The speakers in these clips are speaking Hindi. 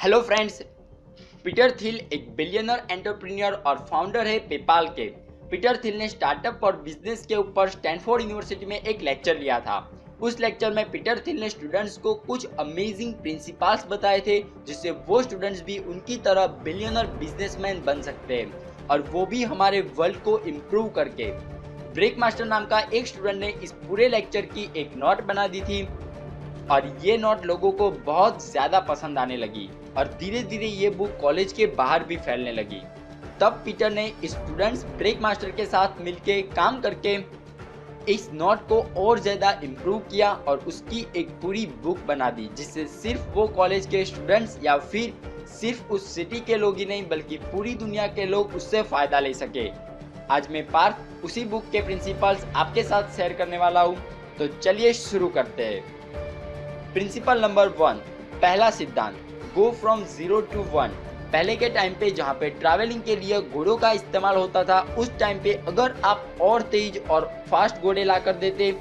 हेलो फ्रेंड्स, पीटर थिल एक बिलियनर एंटरप्रेन्योर और फाउंडर है पेपाल के। पीटर थिल ने स्टार्टअप और बिजनेस के ऊपर स्टैनफोर्ड यूनिवर्सिटी में एक लेक्चर लिया था। उस लेक्चर में पीटर थिल ने स्टूडेंट्स को कुछ अमेजिंग प्रिंसिपल्स बताए थे जिससे वो स्टूडेंट्स भी उनकी तरह बिलियनर बिजनेसमैन बन सकते हैं, और वो भी हमारे वर्ल्ड को इम्प्रूव करके। ब्रेक मास्टर नाम का एक स्टूडेंट ने इस पूरे लेक्चर की एक नोट बना दी थी और ये नोट लोगों को बहुत ज़्यादा पसंद आने लगी और धीरे धीरे ये बुक कॉलेज के बाहर भी फैलने लगी। तब पीटर ने स्टूडेंट्स ब्रेक मास्टर के साथ मिलके काम करके इस नोट को और ज़्यादा इम्प्रूव किया और उसकी एक पूरी बुक बना दी, जिससे सिर्फ वो कॉलेज के स्टूडेंट्स या फिर सिर्फ उस सिटी के लोग ही नहीं बल्कि पूरी दुनिया के लोग उससे फ़ायदा ले सके। आज मैं पार्थ उसी बुक के प्रिंसिपल्स आपके साथ शेयर करने वाला हूँ, तो चलिए शुरू करते हैं। प्रिंसिपल नंबर 1, पहला सिद्धांत, गो फ्रॉम 0 to 1। पहले के टाइम पे जहाँ पे ट्रैवलिंग के लिए घोड़ों का इस्तेमाल होता था, उस टाइम पे अगर आप और तेज और फास्ट घोड़े ला कर देते,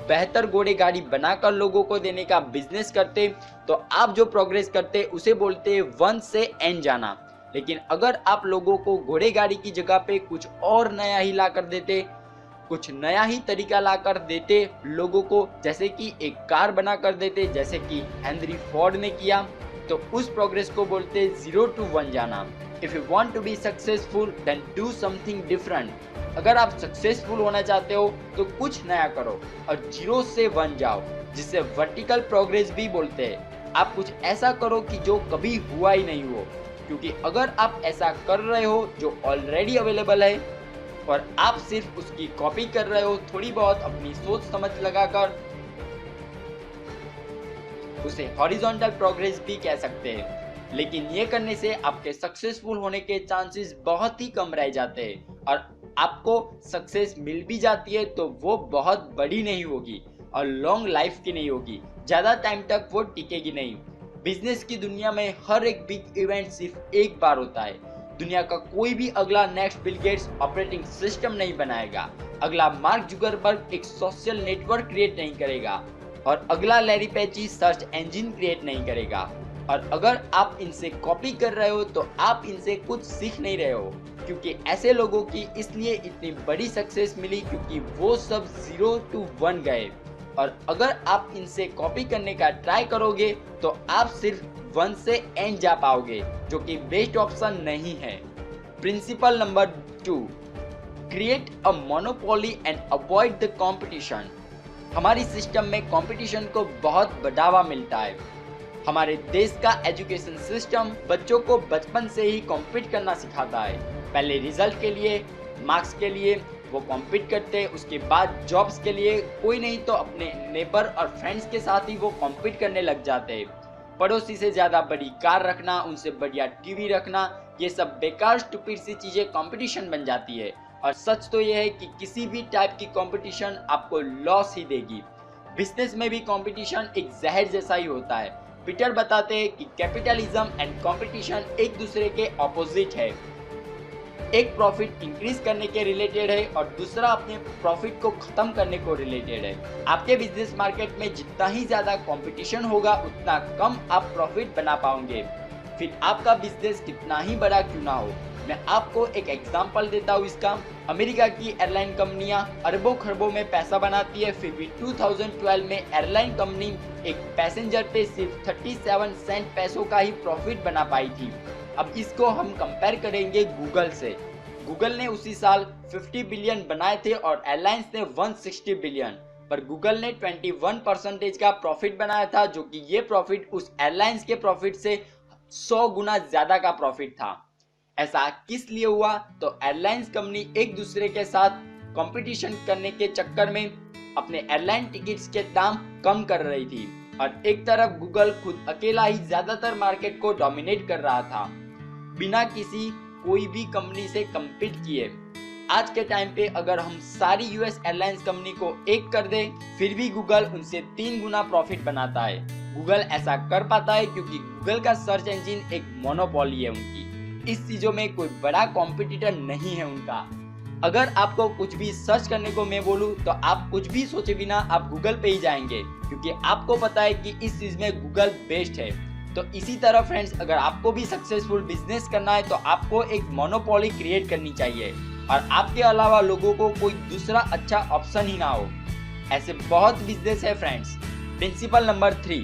बेहतर घोड़े गाड़ी बनाकर लोगों को देने का बिजनेस करते, तो आप जो प्रोग्रेस करते उसे बोलते 1 से n जाना। लेकिन अगर आप लोगों को घोड़े गाड़ी की जगह पे कुछ और नया ही ला कर देते, कुछ नया ही तरीका ला कर देते लोगों को, जैसे कि एक कार बना कर देते जैसे कि हेनरी फोर्ड ने किया, तो उस प्रोग्रेस को बोलते 0 to 1 जाना। If you want to be successful then do something different. अगर आप सक्सेसफुल होना चाहते हो तो कुछ नया करो और 0 से 1 जाओ, जिसे वर्टिकल प्रोग्रेस भी बोलते हैं। आप कुछ ऐसा करो कि जो कभी हुआ ही नहीं हो, क्योंकि अगर आप ऐसा कर रहे हो जो ऑलरेडी अवेलेबल है और आप सिर्फ उसकी कॉपी कर रहे हो थोड़ी बहुत अपनी सोच समझ लगाकर, उसे हॉरिजॉन्टल प्रोग्रेस भी कह सकते हैं। लेकिन ये करने से आपके सक्सेसफुल होने के चांसेस बहुत ही कम रह जाते हैं, और आपको सक्सेस मिल भी जाती है तो वो बहुत बड़ी नहीं होगी और लॉन्ग लाइफ की नहीं होगी, ज़्यादा टाइम तक वो टिकेगी नहीं। बिजनेस की दुनिया में हर एक बिग इवेंट सिर्फ एक बार होता है। दुनिया का कोई भी अगला next Bill Gates operating system नहीं बनाएगा, अगला मार्क जुकरबर्ग एक सोशल नेटवर्क क्रिएट नहीं करेगा, और अगला लैरी पेजी सर्च इंजन क्रिएट नहीं करेगा। और अगर आप इनसे कॉपी कर रहे हो तो आप इनसे कुछ सीख नहीं रहे हो, क्योंकि ऐसे लोगों की इसलिए इतनी बड़ी सक्सेस मिली क्योंकि वो सब 0 to 1 गए। और अगर आप इनसे कॉपी करने का ट्राई करोगे तो आप सिर्फ 1 से n जा पाओगे, जो कि बेस्ट ऑप्शन नहीं है। Principle number 2, create a monopoly and avoid the competition. हमारी सिस्टम में कंपटीशन को बहुत बढ़ावा मिलता है। हमारे देश का एजुकेशन सिस्टम बच्चों को बचपन से ही कॉम्पीट करना सिखाता है। पहले रिजल्ट के लिए, मार्क्स के लिए वो कॉम्पीट करते हैं, उसके बाद जॉब्स के लिए कोई नहीं तो अपने नेबर और फ्रेंड्स के साथ ही वो कॉम्पीट करने लग जाते हैं। पड़ोसी से ज़्यादा बड़ी कार रखना, उनसे बढ़िया टीवी रखना, ये सब बेकार स्टूपिड सी चीज़ें कंपटीशन बन जाती है। और सच तो यह है कि किसी भी टाइप की कंपटीशन आपको लॉस ही देगी। बिजनेस में भी कंपटीशन एक जहर जैसा ही होता है। पीटर बताते हैं कि कैपिटलिज्म एंड कंपटीशन एक दूसरे के ऑपोजिट है। एक प्रॉफिट इंक्रीज करने के रिलेटेड है और दूसरा अपने प्रॉफिट को खत्म करने को रिलेटेड है। आपके बिजनेस मार्केट में जितना ही ज्यादा कंपटीशन होगा उतना कम आप प्रॉफिट बना पाओगे, फिर आपका बिजनेस कितना ही बड़ा क्यों ना हो। मैं आपको एक एग्जांपल देता हूँ इसका। अमेरिका की एयरलाइन कंपनियां अरबों खरबों में पैसा बनाती है, फिर भी 2012 में एयरलाइन कंपनी एक पैसेंजर पे सिर्फ 37 सेंट पैसों का ही प्रॉफिट बना पाई थी। अब इसको हम कंपेयर करेंगे गूगल से। गूगल ने उसी साल 50 बिलियन बनाए थे और एयरलाइंस ने 160 बिलियन, पर गूगल ने 21% का प्रॉफिट बनाया था, जो कि ये प्रॉफिट उस एयरलाइंस के प्रॉफिट से 100 गुना ज्यादा का प्रॉफिट था। ऐसा किस लिए हुआ? तो एयरलाइंस कंपनी एक दूसरे के साथ कंपटीशन करने के चक्कर में अपने एयरलाइन टिकट्स के दाम कम कर रही थी, और एक तरफ गूगल खुद अकेला ही ज्यादातर मार्केट को डोमिनेट कर रहा था बिना किसी कोई भी कंपनी से कम्पीट किए। आज के टाइम पे अगर हम सारी यूएस एयरलाइंस कंपनी को एक कर दे, फिर भी गूगल उनसे 3 गुना प्रॉफिट बनाता है। गूगल ऐसा कर पाता है क्योंकि गूगल का सर्च इंजन एक मोनोपोली है उनकी। इस चीजों में कोई बड़ा कॉम्पिटिटर नहीं है उनका। अगर आपको कुछ भी सर्च करने को मैं बोलूं तो आप कुछ भी सोचे बिना आप गूगल पे ही जाएंगे, क्योंकि आपको पता है कि इस चीज में गूगल बेस्ट है। तो इसी तरह फ्रेंड्स, अगर आपको भी सक्सेसफुल बिजनेस करना है तो आपको एक मोनोपोली क्रिएट करनी चाहिए और आपके अलावा लोगों को कोई दूसरा अच्छा ऑप्शन ही ना हो। ऐसे बहुत बिजनेस है friends. Principle number 3,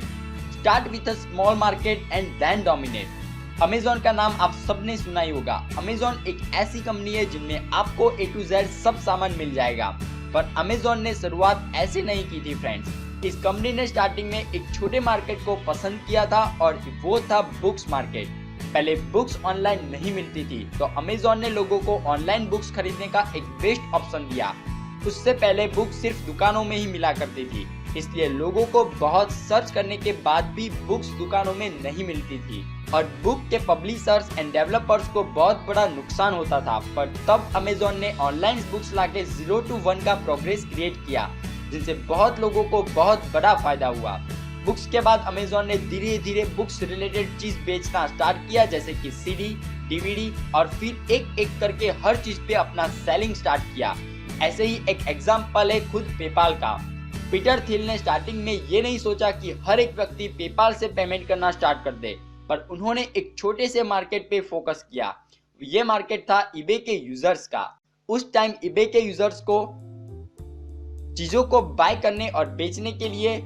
start with a small market and then dominate. Amazon का नाम आप सबने सुना ही होगा। अमेज़न एक ऐसी कंपनी है जिनमें आपको A to Z सब सामान मिल जाएगा, पर अमेज़न ने शुरुआत ऐसे नहीं की थी फ्रेंड्स। इस कंपनी ने स्टार्टिंग में एक छोटे मार्केट को पसंद किया था और वो था बुक्स मार्केट। पहले बुक्स ऑनलाइन नहीं मिलती थी तो अमेज़न ने लोगों को ऑनलाइन बुक्स खरीदने का एक बेस्ट ऑप्शन दिया। उससे पहले बुक सिर्फ दुकानों में ही मिला करती थी, इसलिए लोगों को बहुत सर्च करने के बाद भी बुक्स दुकानों में नहीं मिलती थी और बुक के पब्लिशर्स एंड डेवलपर्स को बहुत बड़ा नुकसान होता था। पर तब अमेज़न ने ऑनलाइन बुक्स लाके 0 to 1 का प्रोग्रेस क्रिएट किया, जिनसे बहुत लोगों को बहुत बड़ा फायदा हुआ। बुक्स के बाद अमेज़न ने धीरे धीरे बुक्स रिलेटेड चीज बेचना स्टार्ट किया, जैसे कि CD, DVD, और फिर एक एक करके हर चीज पे अपना सेलिंग स्टार्ट किया। ऐसे ही एक एग्जाम्पल है खुद पेपाल का। पीटर थिल ने स्टार्टिंग में ये नहीं सोचा कि हर एक व्यक्ति पेपाल से पेमेंट करना स्टार्ट कर दे, पर उन्होंने एक छोटे से मार्केट पे फोकस किया। ये मार्केट था eBay के यूजर्स का। उस टाइम eBay के यूजर्स को चीजों को बाय करने और बेचने के लिए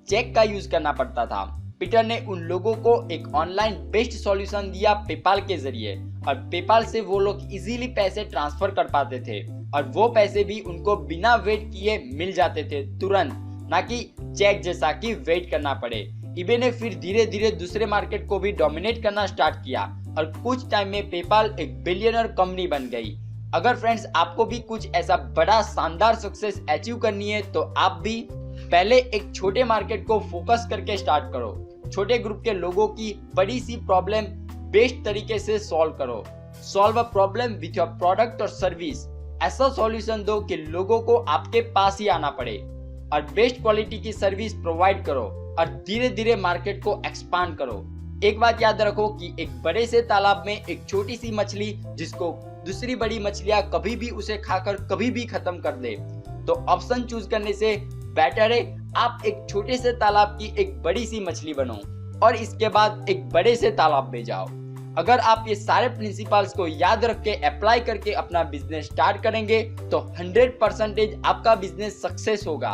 चेक का यूज करना पड़ता था। पीटर ने उन लोगों को एक ऑनलाइन बेस्ट सॉल्यूशन दिया पेपाल के जरिए, और पेपाल से वो लोग इजीली पैसे ट्रांसफर कर पाते थे और वो पैसे भी उनको बिना वेट किए मिल जाते थे तुरंत, ना कि चेक जैसा कि वेट करना पड़े। eBay ने फिर धीरे धीरे दूसरे मार्केट को भी डोमिनेट करना स्टार्ट किया और कुछ टाइम में पेपाल एक बिलियनर कंपनी बन गई। अगर फ्रेंड्स आपको भी कुछ ऐसा बड़ा शानदार सक्सेस अचीव करनी है तो आप भी पहले एक छोटे मार्केट को फोकस करके स्टार्ट करो। छोटे ग्रुप के लोगों की बड़ी सी प्रॉब्लम बेस्ट तरीके से सॉल्व करो। Solve a problem with your product और सर्विस। ऐसा सॉल्यूशन दो कि लोगों को आपके पास ही आना पड़े और बेस्ट क्वालिटी की सर्विस प्रोवाइड करो और धीरे धीरे मार्केट को एक्सपांड करो। एक बात याद रखो कि एक बड़े से तालाब में एक छोटी सी मछली जिसको दूसरी बड़ी मछलियां कभी भी उसे खाकर कभी भी खत्म कर दे, तो ऑप्शन चूज करने से बेटर है आप एक छोटे से तालाब की एक बड़ी सी मछली बनो और इसके बाद एक बड़े से तालाब में जाओ। अगर आप ये सारे प्रिंसिपल्स को याद रख के अप्लाई करके अपना बिजनेस स्टार्ट करेंगे तो 100% आपका बिजनेस सक्सेस होगा।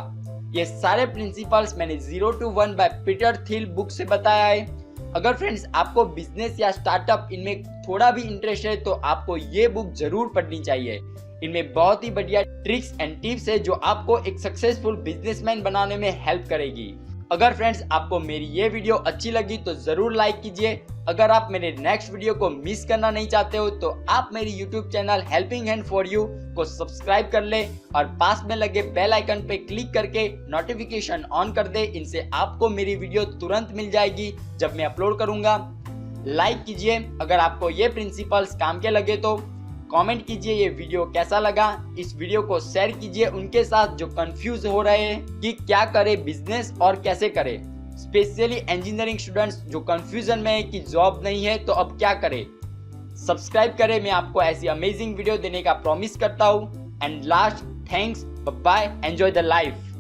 ये सारे प्रिंसिपल्स मैंने 0 to 1 by Peter Thiel book से बताया है। अगर फ्रेंड्स आपको बिजनेस या स्टार्टअप इनमें थोड़ा भी इंटरेस्ट है तो आपको ये बुक जरूर पढ़नी चाहिए। इनमें बहुत ही बढ़िया ट्रिक्स एंड टिप्स है जो आपको एक सक्सेसफुल बिजनेसमैन बनाने में हेल्प करेगी। अगर फ्रेंड्स आपको मेरी ये वीडियो अच्छी लगी तो जरूर लाइक कीजिए। अगर आप मेरे नेक्स्ट वीडियो को मिस करना नहीं चाहते हो तो आप मेरी YouTube channel helping hand for you को सब्सक्राइब कर ले और पास में लगे बेल आइकन पे क्लिक करके नोटिफिकेशन ऑन कर दे। इनसे आपको मेरी वीडियो तुरंत मिल जाएगी जब मैं अपलोड करूंगा। लाइक कीजिए अगर आपको ये प्रिंसिपल्स काम के लगे तो। कमेंट कीजिए ये वीडियो कैसा लगा। इस वीडियो को शेयर कीजिए उनके साथ जो कंफ्यूज हो रहे हैं कि क्या करें बिजनेस और कैसे करें, स्पेशली इंजीनियरिंग स्टूडेंट्स जो कंफ्यूजन में है कि जॉब नहीं है तो अब क्या करें। सब्सक्राइब करें, मैं आपको ऐसी अमेजिंग वीडियो देने का प्रॉमिस करता हूँ। And last, thanks, bye, enjoy the life.